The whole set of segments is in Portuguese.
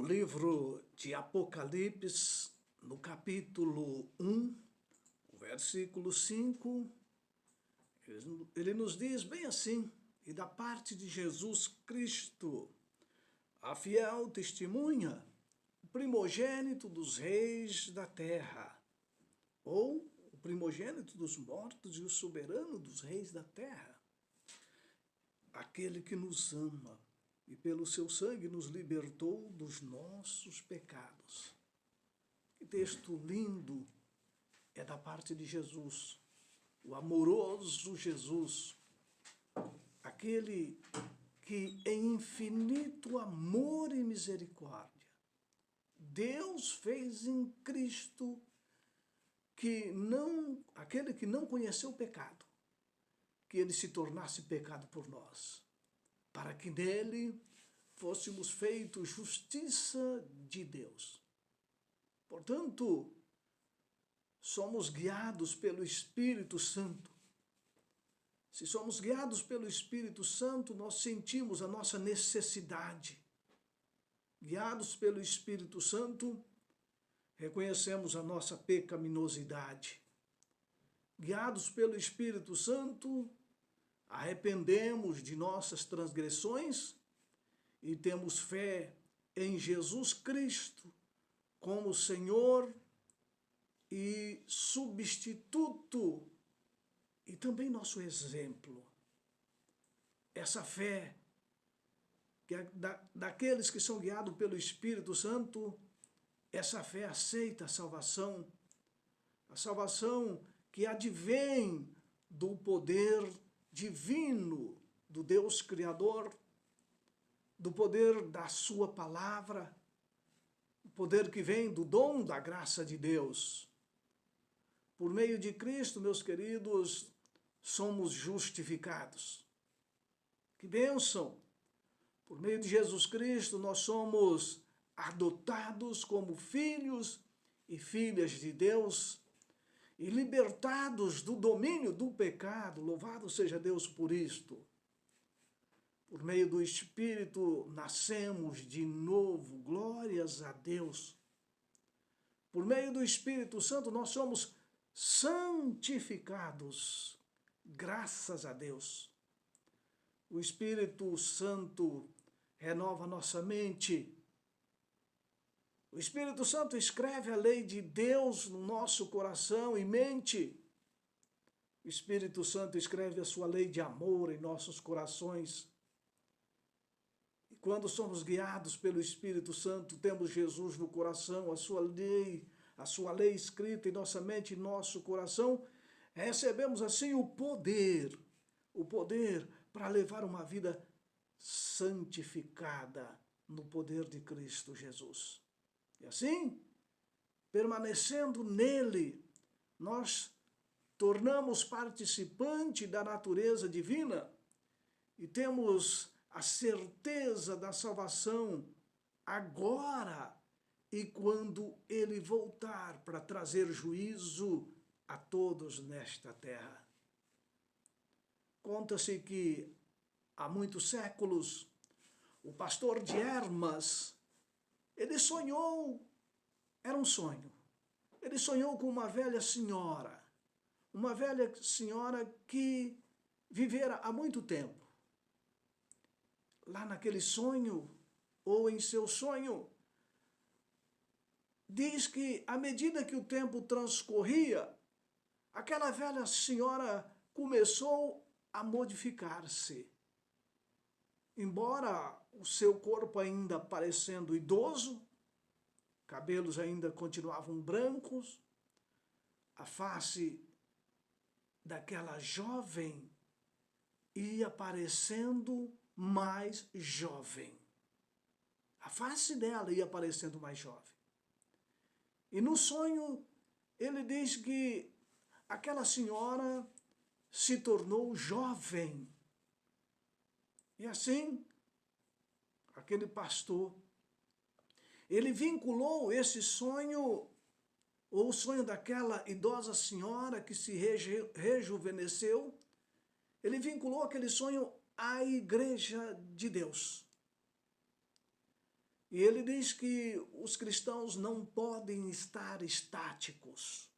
livro de Apocalipse, no capítulo 1, o versículo 5, ele nos diz bem assim: e da parte de Jesus Cristo, a fiel testemunha, o primogênito dos reis da terra, ou o primogênito dos mortos e o soberano dos reis da terra, aquele que nos ama e pelo seu sangue nos libertou dos nossos pecados. Que texto lindo é da parte de Jesus, o amoroso Jesus, aquele que em infinito amor e misericórdia, Deus fez em Cristo aquele que não conheceu o pecado, que ele se tornasse pecado por nós, para que nele fôssemos feitos justiça de Deus. Portanto, somos guiados pelo Espírito Santo. Se somos guiados pelo Espírito Santo, nós sentimos a nossa necessidade. Guiados pelo Espírito Santo, reconhecemos a nossa pecaminosidade. Guiados pelo Espírito Santo, arrependemos de nossas transgressões e temos fé em Jesus Cristo como Senhor e substituto e também nosso exemplo. Essa fé que é daqueles que são guiados pelo Espírito Santo, essa fé aceita a salvação que advém do poder divino do Deus Criador, do poder da sua palavra, o poder que vem do dom da graça de Deus. Por meio de Cristo, meus queridos, somos justificados. Que bênção! Por meio de Jesus Cristo, nós somos adotados como filhos e filhas de Deus e libertados do domínio do pecado. Louvado seja Deus por isto. Por meio do Espírito, nascemos de novo, glórias a Deus. Por meio do Espírito Santo, nós somos santificados, graças a Deus. O Espírito Santo renova nossa mente. O Espírito Santo escreve a lei de Deus no nosso coração e mente. O Espírito Santo escreve a sua lei de amor em nossos corações. E quando somos guiados pelo Espírito Santo, temos Jesus no coração, a sua lei escrita em nossa mente e nosso coração, recebemos assim o poder para levar uma vida santificada no poder de Cristo Jesus. E assim, permanecendo nele, nós tornamos participante da natureza divina e temos a certeza da salvação agora e quando ele voltar para trazer juízo a todos nesta terra. Conta-se que há muitos séculos o pastor de Hermas, ele sonhou, era um sonho, ele sonhou com uma velha senhora que vivera há muito tempo. Lá naquele sonho, ou em seu sonho, diz que à medida que o tempo transcorria, aquela velha senhora começou a modificar-se. Embora o seu corpo ainda parecendo idoso, cabelos ainda continuavam brancos, a face daquela jovem ia parecendo mais jovem. A face dela ia parecendo mais jovem. E no sonho, ele diz que aquela senhora se tornou jovem. E assim, aquele pastor, ele vinculou esse sonho, ou o sonho daquela idosa senhora que se rejuvenesceu, ele vinculou aquele sonho à Igreja de Deus. E ele diz que os cristãos não podem estar estáticos.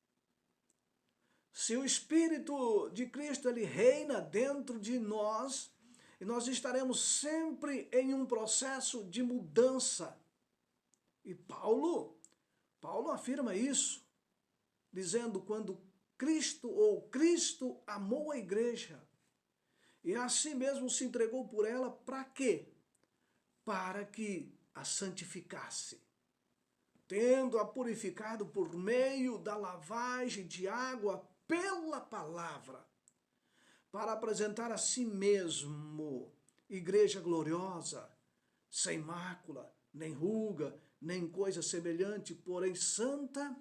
Se o Espírito de Cristo ele reina dentro de nós, e nós estaremos sempre em um processo de mudança. E Paulo afirma isso, dizendo quando Cristo amou a igreja, e assim mesmo se entregou por ela, para quê? Para que a santificasse, tendo-a purificado por meio da lavagem de água pela palavra, para apresentar a si mesmo igreja gloriosa, sem mácula, nem ruga, nem coisa semelhante, porém santa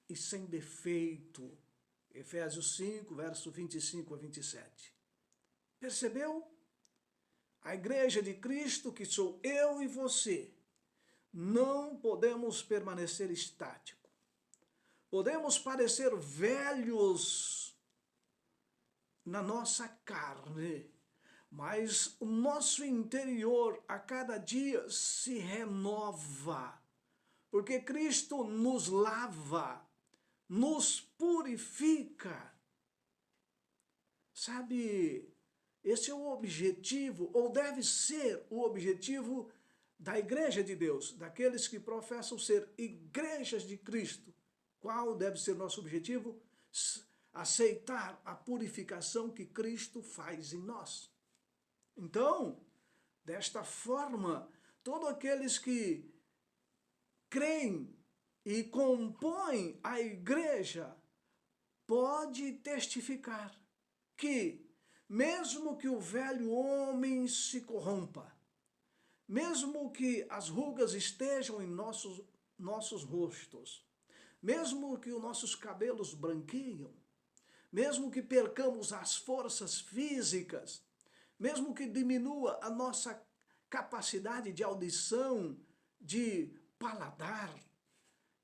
e sem defeito. Efésios 5, verso 25 a 27. Percebeu? A igreja de Cristo, que sou eu e você, não podemos permanecer estático. Podemos parecer velhos na nossa carne, mas o nosso interior a cada dia se renova, porque Cristo nos lava, nos purifica. Sabe, esse é o objetivo, ou deve ser o objetivo da igreja de Deus, daqueles que professam ser igrejas de Cristo. Qual deve ser nosso objetivo? Aceitar a purificação que Cristo faz em nós. Então, desta forma, todos aqueles que creem e compõem a igreja pode testificar que, mesmo que o velho homem se corrompa, mesmo que as rugas estejam em nossos rostos, mesmo que os nossos cabelos branqueiam, mesmo que percamos as forças físicas, mesmo que diminua a nossa capacidade de audição, de paladar,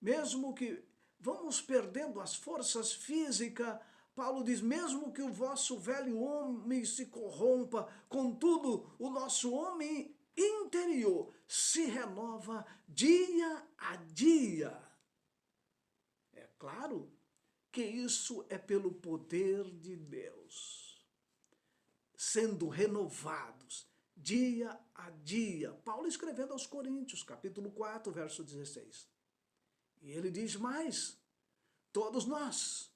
mesmo que vamos perdendo as forças físicas, Paulo diz, mesmo que o vosso velho homem se corrompa, contudo, o nosso homem interior se renova dia a dia. É claro que isso é pelo poder de Deus, sendo renovados dia a dia. Paulo escrevendo aos Coríntios, capítulo 4, verso 16. E ele diz mais, todos nós,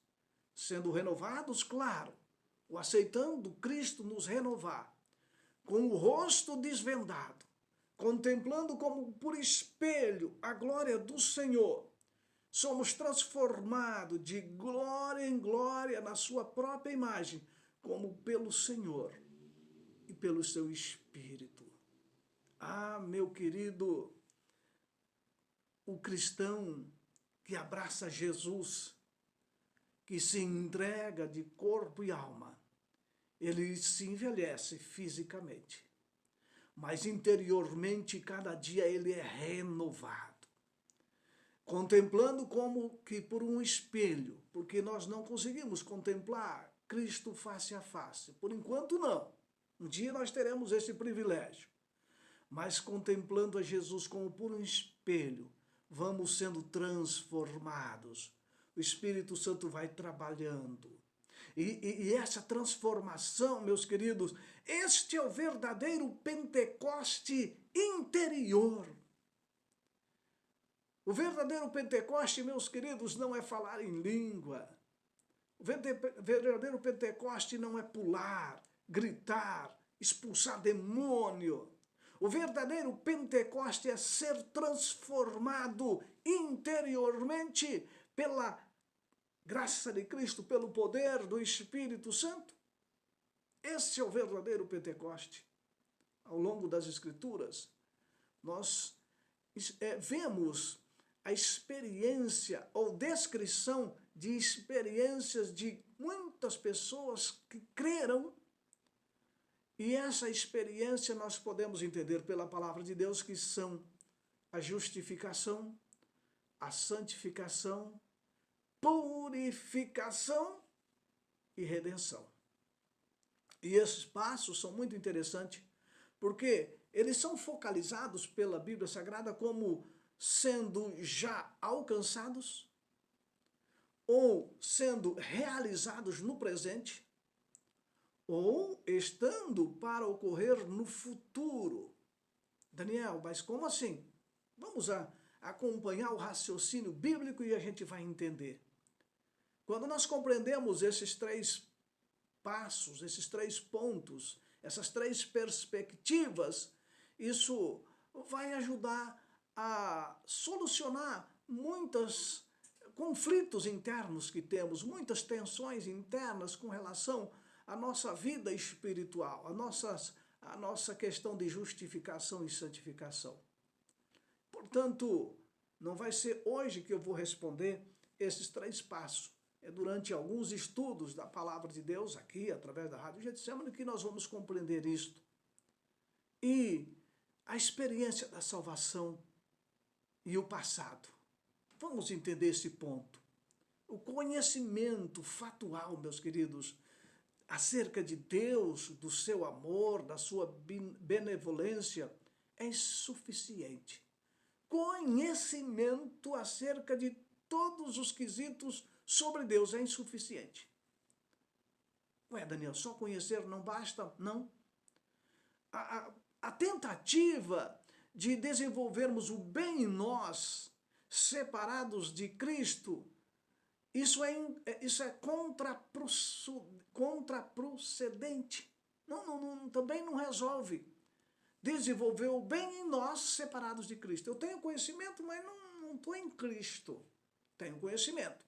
sendo renovados, claro, o aceitando Cristo nos renovar, com o rosto desvendado, contemplando como por espelho a glória do Senhor, somos transformados de glória em glória na sua própria imagem, como pelo Senhor e pelo seu Espírito. Ah, meu querido, o cristão que abraça Jesus, que se entrega de corpo e alma, ele se envelhece fisicamente, mas interiormente cada dia ele é renovado, contemplando como que por um espelho, porque nós não conseguimos contemplar Cristo face a face, por enquanto não, um dia nós teremos esse privilégio, mas contemplando a Jesus como por um espelho, vamos sendo transformados, o Espírito Santo vai trabalhando. E essa transformação, meus queridos, este é o verdadeiro Pentecoste interior. O verdadeiro Pentecoste, meus queridos, não é falar em língua. O verdadeiro Pentecoste não é pular, gritar, expulsar demônio. O verdadeiro Pentecoste é ser transformado interiormente pela graça de Cristo, pelo poder do Espírito Santo. Esse é o verdadeiro Pentecoste. Ao longo das Escrituras, nós vemos a experiência ou descrição de experiências de muitas pessoas que creram. E essa experiência nós podemos entender pela palavra de Deus que são a justificação, a santificação, purificação e redenção. E esses passos são muito interessantes, porque eles são focalizados pela Bíblia Sagrada como sendo já alcançados ou sendo realizados no presente ou estando para ocorrer no futuro. Daniel, mas como assim? Vamos acompanhar o raciocínio bíblico e a gente vai entender. Quando nós compreendemos esses três passos, esses três pontos, essas três perspectivas, isso vai ajudar a solucionar muitos conflitos internos que temos, muitas tensões internas com relação à nossa vida espiritual, a nossa questão de justificação e santificação. Portanto, não vai ser hoje que eu vou responder esses três passos. É durante alguns estudos da Palavra de Deus, aqui, através da Rádio Getsemane, que nós vamos compreender isto. E a experiência da salvação e o passado. Vamos entender esse ponto. O conhecimento fatual, meus queridos, acerca de Deus, do seu amor, da sua benevolência, é insuficiente. Conhecimento acerca de todos os quesitos sobre Deus é insuficiente. Ué, Daniel, só conhecer não basta? Não. A tentativa de desenvolvermos o bem em nós, separados de Cristo, isso é contraprocedente. Também não resolve desenvolver o bem em nós, separados de Cristo. Eu tenho conhecimento, mas não estou em Cristo. Tenho conhecimento.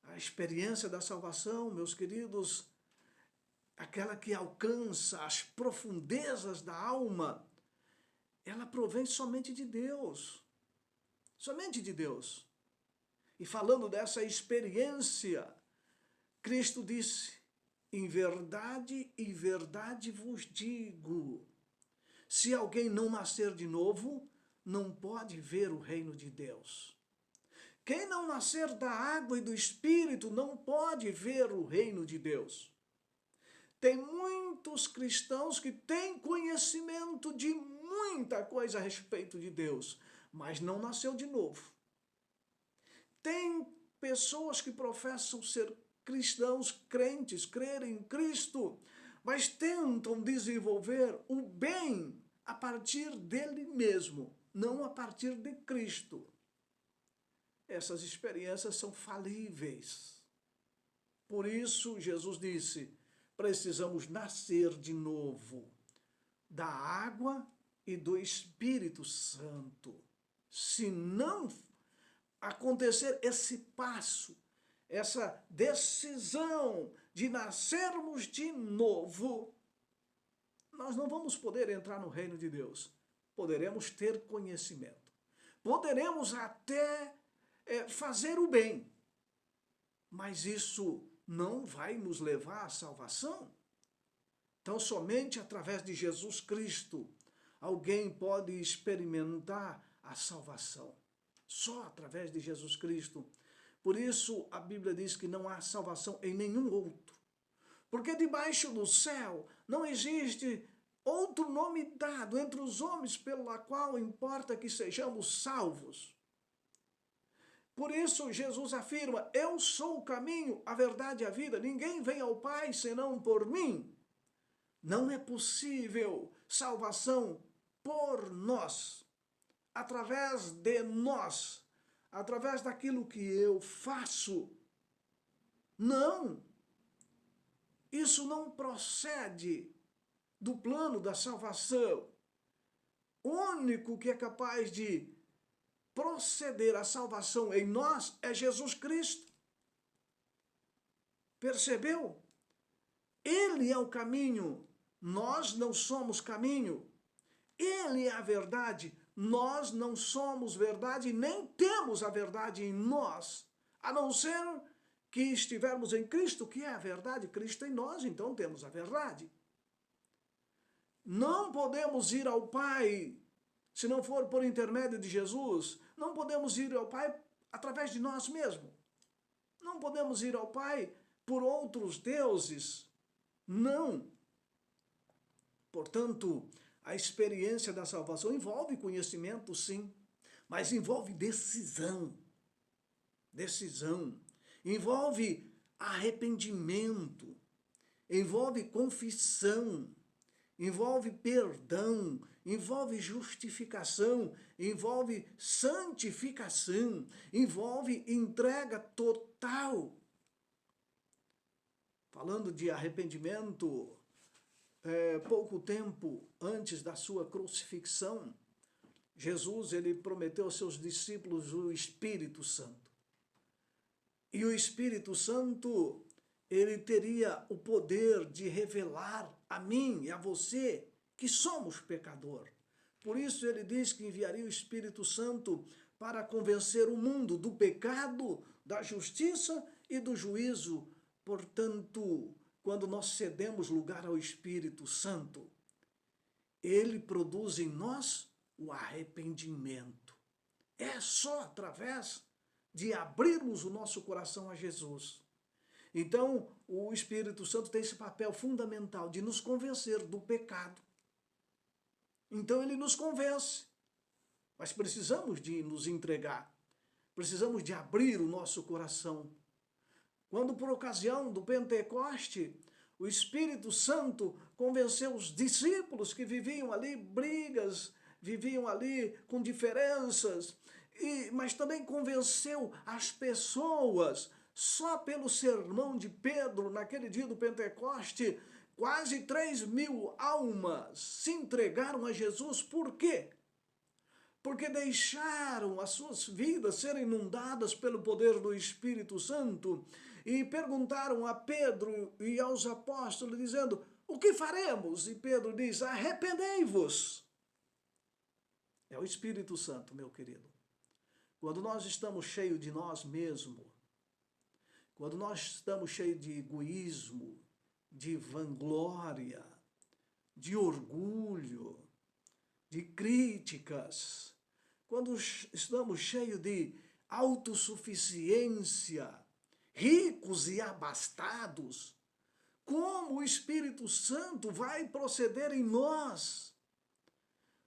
A experiência da salvação, meus queridos, aquela que alcança as profundezas da alma, ela provém somente de Deus. Somente de Deus. E falando dessa experiência, Cristo disse, em verdade vos digo, se alguém não nascer de novo, não pode ver o reino de Deus. Quem não nascer da água e do Espírito não pode ver o reino de Deus. Tem muitos cristãos que têm conhecimento de muita coisa a respeito de Deus, mas não nasceu de novo. Tem pessoas que professam ser cristãos, crentes, crerem em Cristo, mas tentam desenvolver o bem a partir dele mesmo, não a partir de Cristo. Essas experiências são falíveis. Por isso, Jesus disse, precisamos nascer de novo da água e do Espírito Santo. Se não acontecer esse passo, essa decisão de nascermos de novo, nós não vamos poder entrar no reino de Deus. Poderemos ter conhecimento. Poderemos até fazer o bem, mas isso não vai nos levar à salvação. Então, somente através de Jesus Cristo, alguém pode experimentar a salvação. Só através de Jesus Cristo. Por isso, a Bíblia diz que não há salvação em nenhum outro. Porque debaixo do céu não existe outro nome dado entre os homens pelo qual importa que sejamos salvos. Por isso, Jesus afirma, eu sou o caminho, a verdade e a vida. Ninguém vem ao Pai senão por mim. Não é possível salvação por nós, através de nós, através daquilo que eu faço. Não. Isso não procede do plano da salvação. O único que é capaz de proceder à salvação em nós é Jesus Cristo. Percebeu? Ele é o caminho, nós não somos caminho. Ele é a verdade, nós não somos verdade, nem temos a verdade em nós, a não ser que estivermos em Cristo, que é a verdade, Cristo em nós, então temos a verdade. Não podemos ir ao Pai se não for por intermédio de Jesus. Não podemos ir ao Pai através de nós mesmos. Não podemos ir ao Pai por outros deuses. Não. Portanto, A experiência da salvação envolve conhecimento, sim, mas envolve decisão. Decisão. Envolve arrependimento, envolve confissão, envolve perdão, envolve justificação, envolve santificação, envolve entrega total. Falando de arrependimento, pouco tempo antes da sua crucifixão, Jesus ele prometeu aos seus discípulos o Espírito Santo. E o Espírito Santo, ele teria o poder de revelar a mim e a você que somos pecador. Por isso ele diz que enviaria o Espírito Santo para convencer o mundo do pecado, da justiça e do juízo. Portanto, quando nós cedemos lugar ao Espírito Santo, ele produz em nós o arrependimento. É só através de abrirmos o nosso coração a Jesus. Então, o Espírito Santo tem esse papel fundamental de nos convencer do pecado. Então, ele nos convence. Mas precisamos de nos entregar. Precisamos de abrir o nosso coração. Quando, por ocasião do Pentecoste, o Espírito Santo convenceu os discípulos que viviam ali brigas, viviam ali com diferenças, mas também convenceu as pessoas. Só pelo sermão de Pedro, naquele dia do Pentecoste, quase 3.000 almas se entregaram a Jesus. Por quê? Porque deixaram as suas vidas serem inundadas pelo poder do Espírito Santo e perguntaram a Pedro e aos apóstolos, dizendo, o que faremos? E Pedro diz, arrependei-vos. É o Espírito Santo, meu querido. Quando nós estamos cheios de nós mesmos, quando nós estamos cheios de egoísmo, de vanglória, de orgulho, de críticas, quando estamos cheios de autossuficiência, ricos e abastados, como o Espírito Santo vai proceder em nós?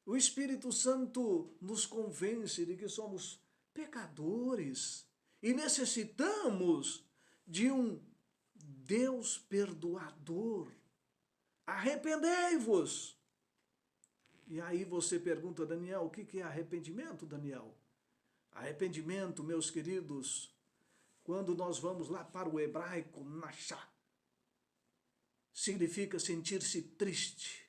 O Espírito Santo nos convence de que somos pecadores e necessitamos de um Deus perdoador. Arrependei-vos. E aí você pergunta, Daniel, o que é arrependimento, Daniel? Arrependimento, meus queridos, quando nós vamos lá para o hebraico, nachá, significa sentir-se triste.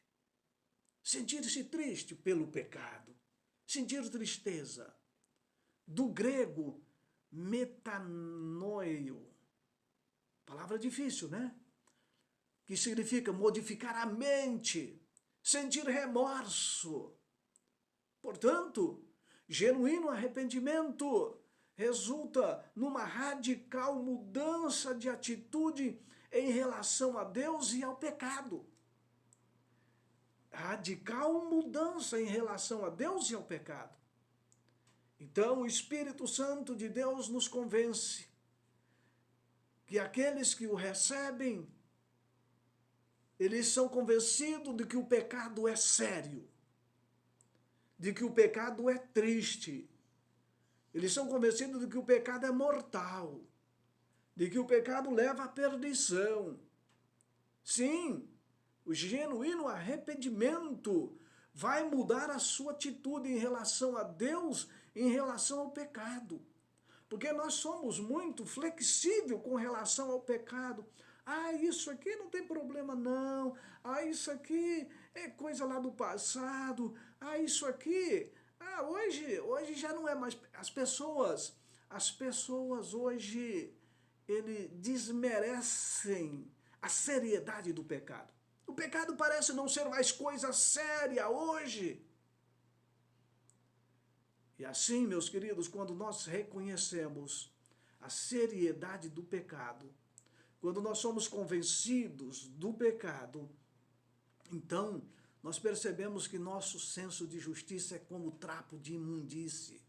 Sentir-se triste pelo pecado. Sentir tristeza. Do grego, metanoio. Palavra difícil, né? Que significa modificar a mente, sentir remorso. Portanto, genuíno arrependimento resulta numa radical mudança de atitude em relação a Deus e ao pecado. Radical mudança em relação a Deus e ao pecado. Então, o Espírito Santo de Deus nos convence que aqueles que o recebem, eles são convencidos de que o pecado é sério, de que o pecado é triste. Eles são convencidos de que o pecado é mortal, de que o pecado leva à perdição. Sim, o genuíno arrependimento vai mudar a sua atitude em relação a Deus, em relação ao pecado. Porque nós somos muito flexíveis com relação ao pecado. Ah, isso aqui não tem problema não. Ah, isso aqui é coisa lá do passado. Ah, isso aqui, hoje já não é mais. As pessoas hoje, desmerecem a seriedade do pecado. O pecado parece não ser mais coisa séria hoje. E assim, meus queridos, quando nós reconhecemos a seriedade do pecado, quando nós somos convencidos do pecado, então nós percebemos que nosso senso de justiça é como trapo de imundície.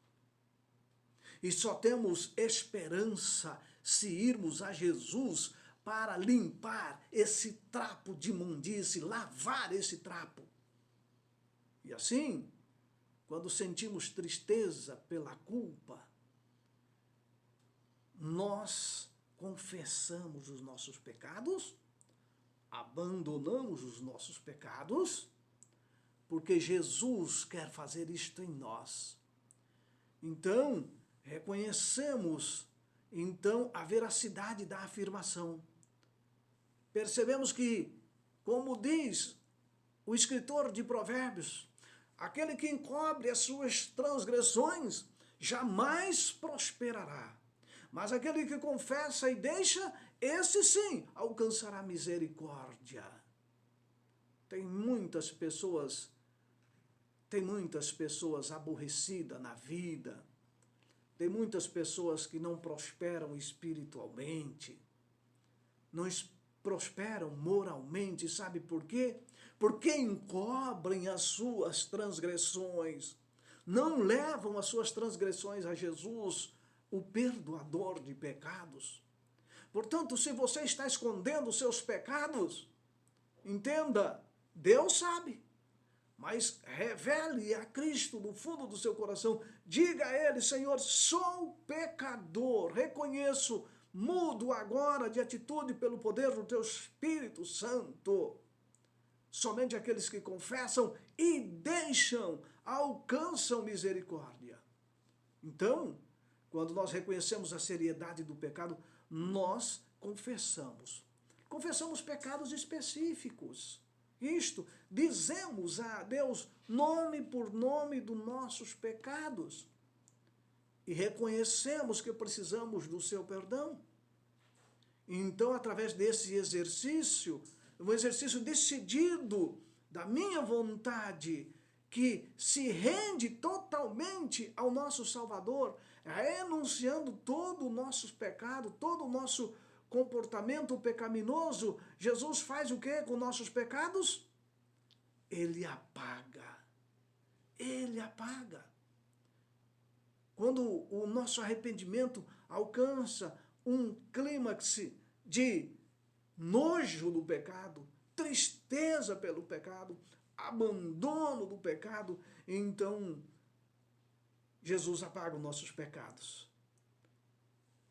E só temos esperança se irmos a Jesus para limpar esse trapo de imundície, lavar esse trapo. E assim, quando sentimos tristeza pela culpa, nós confessamos os nossos pecados, abandonamos os nossos pecados, porque Jesus quer fazer isto em nós. Então, reconhecemos a veracidade da afirmação. Percebemos que, como diz o escritor de Provérbios, aquele que encobre as suas transgressões jamais prosperará. Mas aquele que confessa e deixa, esse sim alcançará misericórdia. Tem muitas pessoas aborrecidas na vida. Tem muitas pessoas que não prosperam espiritualmente. Não prosperam moralmente, sabe por quê? Porque encobrem as suas transgressões. Não levam as suas transgressões a Jesus, o perdoador de pecados. Portanto, se você está escondendo os seus pecados, entenda, Deus sabe, mas revele a Cristo do fundo do seu coração. Diga a Ele: Senhor, sou pecador, reconheço, mudo agora de atitude pelo poder do Teu Espírito Santo. Somente aqueles que confessam e deixam alcançam misericórdia. Então, quando nós reconhecemos a seriedade do pecado, nós confessamos. Confessamos pecados específicos. Isto, dizemos a Deus nome por nome dos nossos pecados. E reconhecemos que precisamos do seu perdão. Então, através desse exercício, um exercício decidido da minha vontade, que se rende totalmente ao nosso Salvador, renunciando todo o nosso pecado, todo o nosso comportamento pecaminoso, Jesus faz o quê com nossos pecados? Ele apaga. Ele apaga. Quando o nosso arrependimento alcança um clímax de nojo do pecado, tristeza pelo pecado, abandono do pecado, então Jesus apaga os nossos pecados.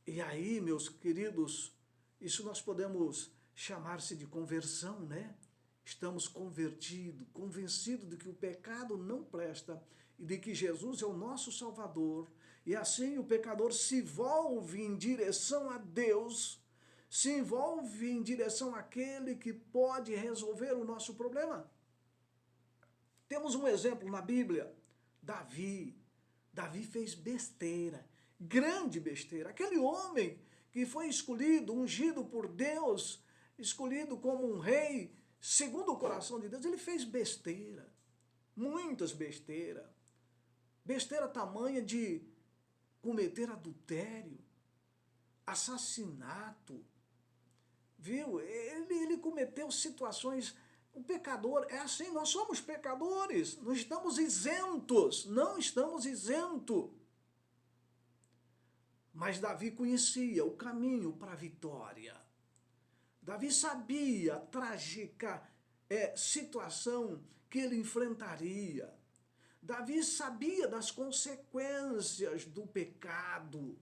E aí, meus queridos, isso nós podemos chamar-se de conversão, né? Estamos convertidos, convencidos de que o pecado não presta e de que Jesus é o nosso Salvador. E assim o pecador se volve em direção a Deus, se envolve em direção àquele que pode resolver o nosso problema. Temos um exemplo na Bíblia, Davi. Davi fez besteira, grande besteira. Aquele homem que foi escolhido, ungido por Deus, escolhido como um rei, segundo o coração de Deus, ele fez besteira, muitas besteiras. Besteira tamanha de cometer adultério, assassinato, viu? Ele cometeu situações. O pecador é assim, nós somos pecadores, não estamos isentos, não estamos isentos. Mas Davi conhecia o caminho para a vitória. Davi sabia a trágica situação que ele enfrentaria. Davi sabia das consequências do pecado.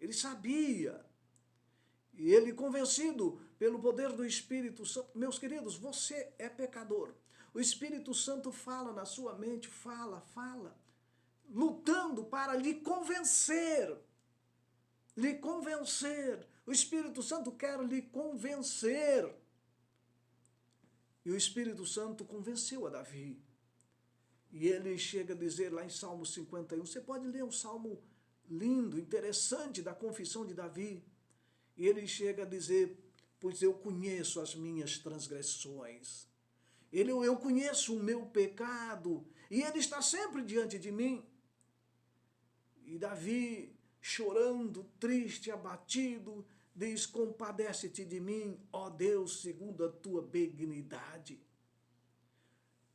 Ele sabia. E ele, convencido pelo poder do Espírito Santo, meus queridos, você é pecador. O Espírito Santo fala na sua mente, fala, lutando para lhe convencer. Lhe convencer. O Espírito Santo quer lhe convencer. E o Espírito Santo convenceu a Davi. E ele chega a dizer lá em Salmo 51, você pode ler um salmo lindo, interessante da confissão de Davi. E ele chega a dizer, pois eu conheço as minhas transgressões. Eu conheço o meu pecado. E ele está sempre diante de mim. E Davi, chorando, triste, abatido, diz, compadece-te de mim, ó Deus, segundo a tua benignidade.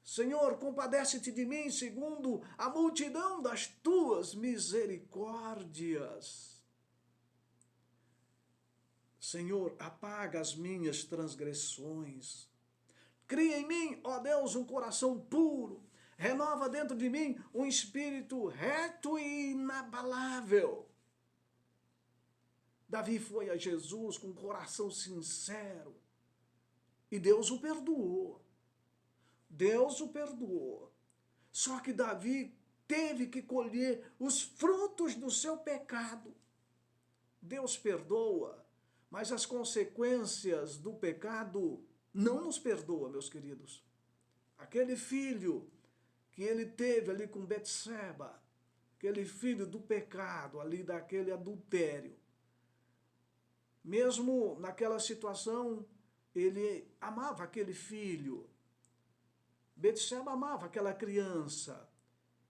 Senhor, compadece-te de mim, segundo a multidão das tuas misericórdias. Senhor, apaga as minhas transgressões. Cria em mim, ó Deus, um coração puro. renova dentro de mim um espírito reto e inabalável. Davi foi a Jesus com um coração sincero e Deus o perdoou. Deus o perdoou. Só que Davi teve que colher os frutos do seu pecado. Deus perdoa, mas as consequências do pecado não nos perdoa, meus queridos. Aquele filho que ele teve ali com Betseba, aquele filho do pecado, ali daquele adultério, mesmo naquela situação, ele amava aquele filho. Betseba amava aquela criança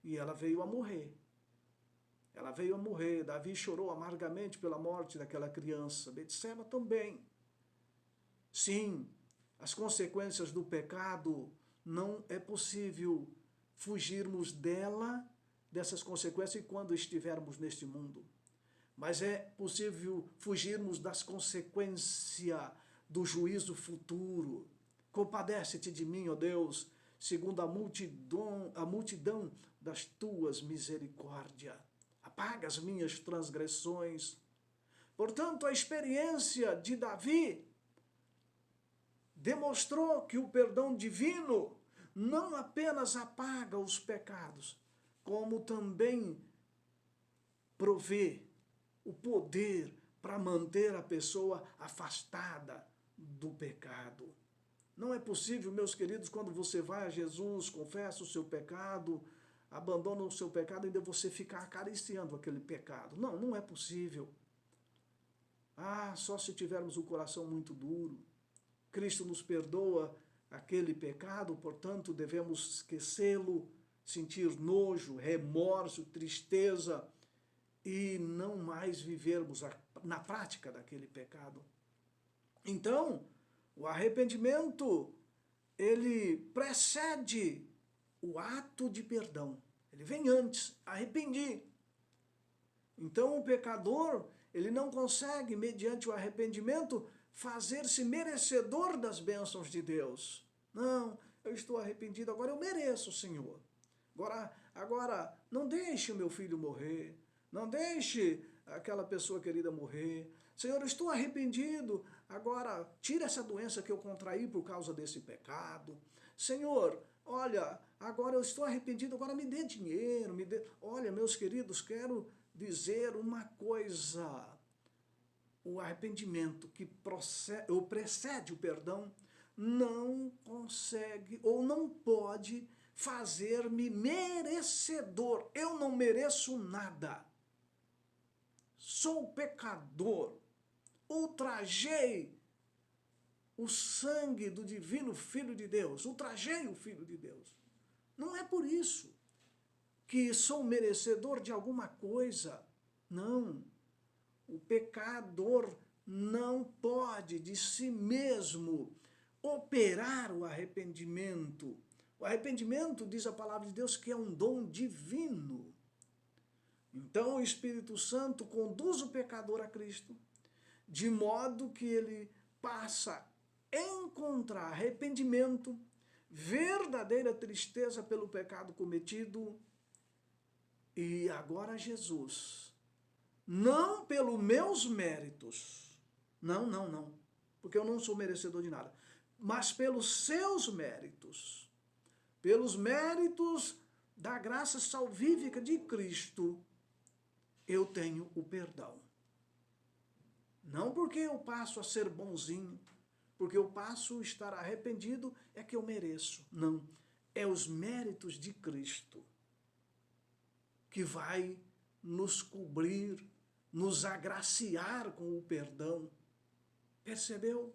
e ela veio a morrer. Ela veio a morrer. Davi chorou amargamente pela morte daquela criança. Betseba também. Sim, as consequências do pecado, não é possível fugirmos dessas consequências quando estivermos neste mundo. Mas é possível fugirmos das consequências do juízo futuro. Compadece-te de mim, ó Deus, segundo a multidão das tuas misericórdias. Apaga as minhas transgressões. Portanto, a experiência de Davi demonstrou que o perdão divino não apenas apaga os pecados, como também provê o poder para manter a pessoa afastada do pecado. Não é possível, meus queridos, quando você vai a Jesus, confessa o seu pecado, abandona o seu pecado, ainda você ficar acariciando aquele pecado. Não, não é possível. Só se tivermos o coração muito duro. Cristo nos perdoa aquele pecado, portanto, devemos esquecê-lo, sentir nojo, remorso, tristeza e não mais vivermos na prática daquele pecado. Então, o arrependimento, ele precede o ato de perdão. Ele vem antes, arrependi. Então, o pecador, ele não consegue, mediante o arrependimento, fazer-se merecedor das bênçãos de Deus. Não, eu estou arrependido, agora eu mereço, Senhor. Agora não deixe o meu filho morrer, não deixe aquela pessoa querida morrer. Senhor, eu estou arrependido, agora tira essa doença que eu contraí por causa desse pecado. Senhor, olha, agora eu estou arrependido, agora me dê dinheiro, me dê... Olha, meus queridos, quero dizer uma coisa. O arrependimento que precede o perdão não consegue ou não pode fazer-me merecedor. Eu não mereço nada. Sou pecador. Ultrajei o sangue do divino Filho de Deus. Ultrajei o Filho de Deus. Não é por isso que sou merecedor de alguma coisa. Não. O pecador não pode de si mesmo operar o arrependimento. O arrependimento, diz a palavra de Deus, que é um dom divino. Então o Espírito Santo conduz o pecador a Cristo, de modo que ele passa a encontrar arrependimento, verdadeira tristeza pelo pecado cometido, e agora Jesus, não pelos meus méritos, não, porque eu não sou merecedor de nada, mas pelos seus méritos, pelos méritos da graça salvífica de Cristo, eu tenho o perdão. Não porque eu passo a ser bonzinho, porque eu passo a estar arrependido, é que eu mereço. Não, é os méritos de Cristo que vai nos cobrir, nos agraciar com o perdão. Percebeu?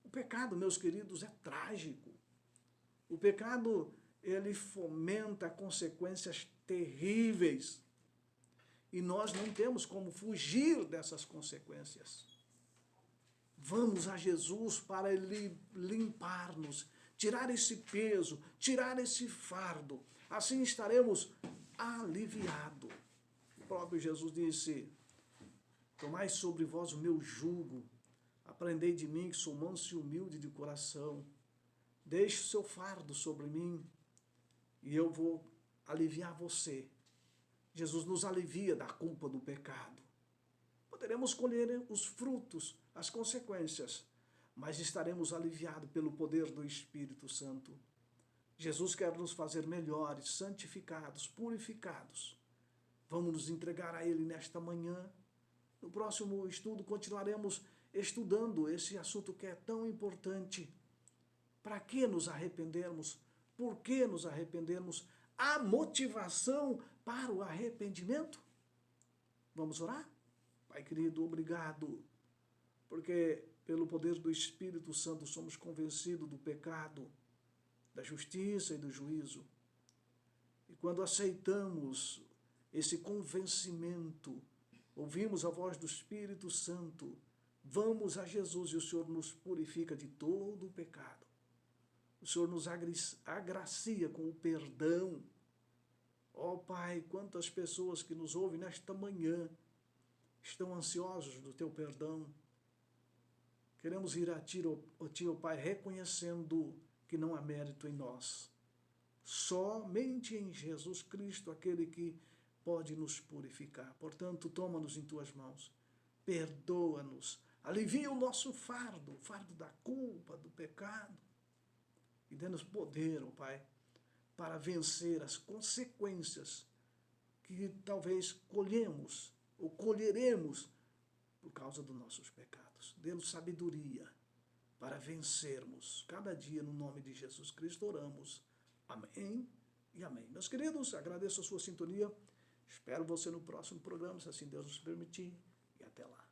O pecado, meus queridos, é trágico. O pecado, ele fomenta consequências terríveis. E nós não temos como fugir dessas consequências. Vamos a Jesus para Ele limpar-nos, tirar esse peso, tirar esse fardo. Assim estaremos aliviados. O próprio Jesus disse: tomai sobre vós o meu jugo, aprendei de mim que sou manso e humilde de coração. Deixe o seu fardo sobre mim. e eu vou aliviar você. Jesus nos alivia da culpa do pecado. Poderemos colher os frutos, as consequências, mas estaremos aliviados pelo poder do Espírito Santo. Jesus quer nos fazer melhores, santificados, purificados. Vamos nos entregar a Ele nesta manhã. No próximo estudo continuaremos estudando esse assunto que é tão importante. Para que nos arrependermos? Por que nos arrependermos? A motivação para o arrependimento? Vamos orar? Pai querido, obrigado, porque pelo poder do Espírito Santo somos convencidos do pecado, da justiça e do juízo. E quando aceitamos esse convencimento, ouvimos a voz do Espírito Santo, vamos a Jesus e o Senhor nos purifica de todo o pecado. O Senhor nos agracia com o perdão. Ó Pai, quantas pessoas que nos ouvem nesta manhã estão ansiosos do Teu perdão. Queremos ir a Ti, ó Pai, reconhecendo que não há mérito em nós. Somente em Jesus Cristo, aquele que pode nos purificar. Portanto, toma-nos em Tuas mãos. Perdoa-nos. Alivia o nosso fardo, o fardo da culpa, do pecado. E dê-nos poder, ó Pai, para vencer as consequências que talvez colhemos ou colheremos por causa dos nossos pecados. Dê-nos sabedoria para vencermos cada dia, no nome de Jesus Cristo oramos. Amém e amém. Meus queridos, agradeço a sua sintonia. Espero você no próximo programa, se assim Deus nos permitir. E até lá.